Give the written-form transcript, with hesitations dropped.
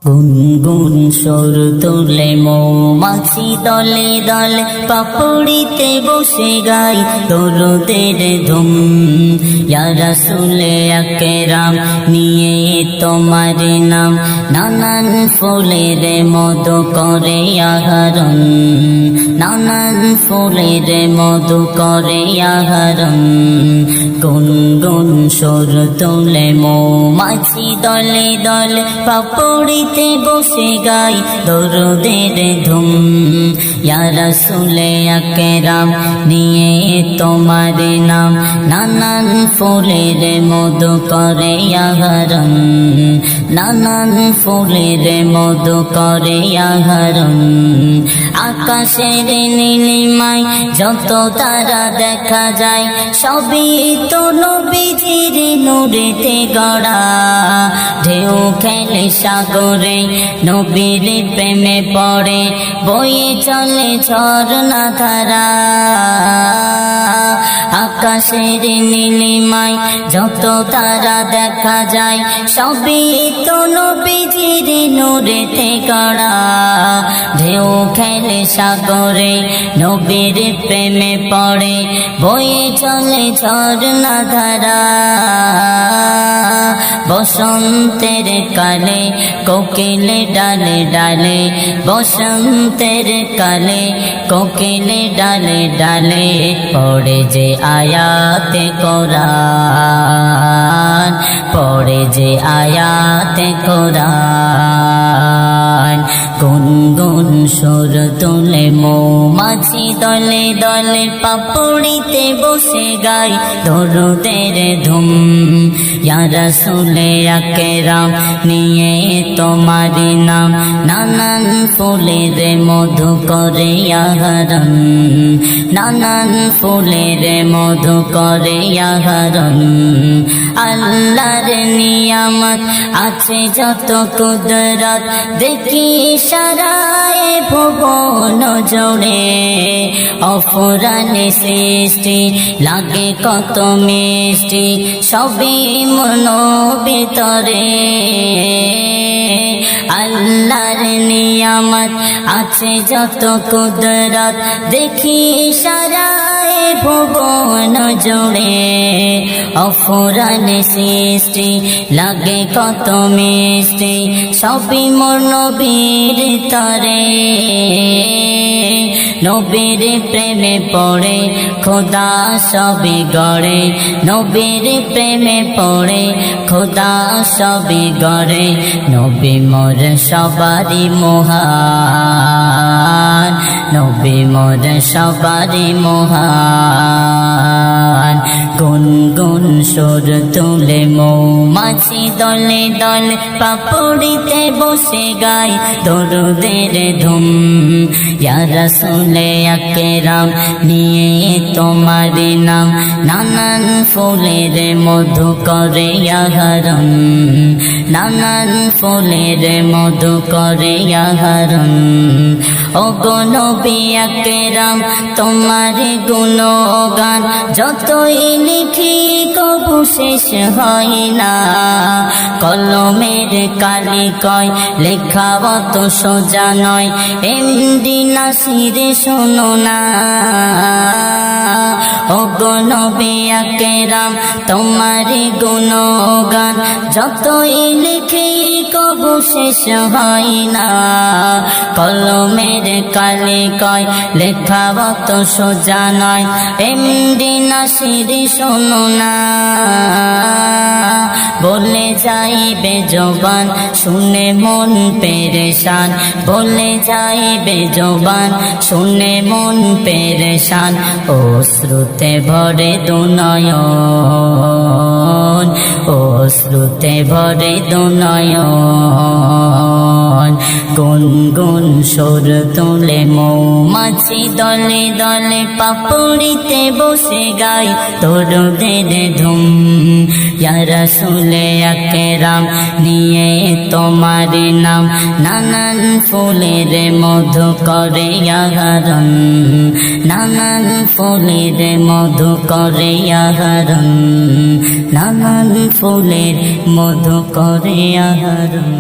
গুনগুন সুর তুলে মৌমাছি দলে দলে পাপড়িতে বসে গাই দরুদের ধুম। ইয়া রাসূলে আকরাম নিয়ে তোমার নাম, নানান ফুলের মধু করে আহরণ, নানান ফুলের মধু করে আহরণ। গুনগুন সুর তুলে মৌমাছি দলে দলে পাপড়িতে বসে গাই দরুদের ধুম। ইয়া রাসূলে আকরাম নিয়ে তোমার নাম, নানান ফুলের মধু করে আহরণ, নানান ফুলের মধু করে আহরণ। আকাশের নীলিমায় যত তারা দেখা যায়, সবই তো নবীজির নূরেতে গড়া। ঢেউ খেলে সাগরে নবীর প্রেমে পড়ে, বয়ে চলে ঝরনা ধারা। আকাশের নীলিমায় যত তারা দেখা যায়, সবই তো নবীজির নূরেতে গড়া। ঢেউ খেলে সাগরে নবীর প্রেমে পড়ে, বয়ে চলে ঝরনা ধারা। বসন্তের কালে কোকিলে ডালে ডালে, বসন্তের কালে কোকিলে ডালে ডালে পড়ে যে আয়াতে কোরআন, পড়ে যে আয়াতে কোরআন। গুনগুন সুর তুলে মৌমাছি দলে দলে পাপড়িতে বসে গাই দরুদের ধুম। ইয়া রাসূলে আকরাম নিয়ে তোমার নাম, নানান ফুলের মধু করে আহরণ, নানান ফুলের মধু করে আহরণ। আল্লাহর নিয়ামত আছে যত কুদরত, দেখি সারায় ভুবন জোড়ে। অফুরান সৃষ্টি লাগে কত মিষ্টি, সবই মন ভিতরে। আল্লাহর নিয়ামত আছে যত কুদরত, দেখি সারায় ভুবন জোড়ে। অফুরান সৃষ্টি লাগে কত মিষ্টি, সবই মোর নবীর তরে। নবীর প্রেমে পড়ে খোদা সবই গড়ে, নবীর প্রেমে পড়ে খোদা সবই গড়ে। নবী মোর সবারই মহান, নবী মোর সবারই মহান। গুনগুন সুর তুলে মৌমাছি দলে দলে পাপড়িতে বসে গাই দরুদের ধুম। ইয়া রাসূলে আকরাম নিয়ে তোমার নাম, নানান ফুলের মধু করে আহরণ, নানান ফুলের মধু করে আহরণ। ও গো নবী আকরাম তোমার গুণগান যতই লিখি কবু শেষ হয় না। কলমের কালি কয় লেখা অত সোজা নয়, এমডি নাসিরে শোনো না। ও গো নবী আকরাম তোমার গুণগান যতই লিখি কবু শেষ হয় না। কলমের কালি কয় লেখা অত সোজা নয়, এমডি নাসিরে শোনো না। বলে যাইবে জবান শুনে মন পেরেশান, বলে যাইবে জবান শুনে মন পেরেশান। অশ্রুতে ভরে দুনয়ন, অশ্রুতে ভরে দুনয়ন। গুনগুন সুর তুলে মৌমাছি দলে দলে পাপড়িতে বসে গাই দরুদের ধুম। ইয়া রাসূলে আকরাম নিয়ে তোমার নাম, নানান ফুলের মধু করে আহরণ, নানান ফুলের মধু করে আহরণ, নানান ফুলের মধু করে আহরণ।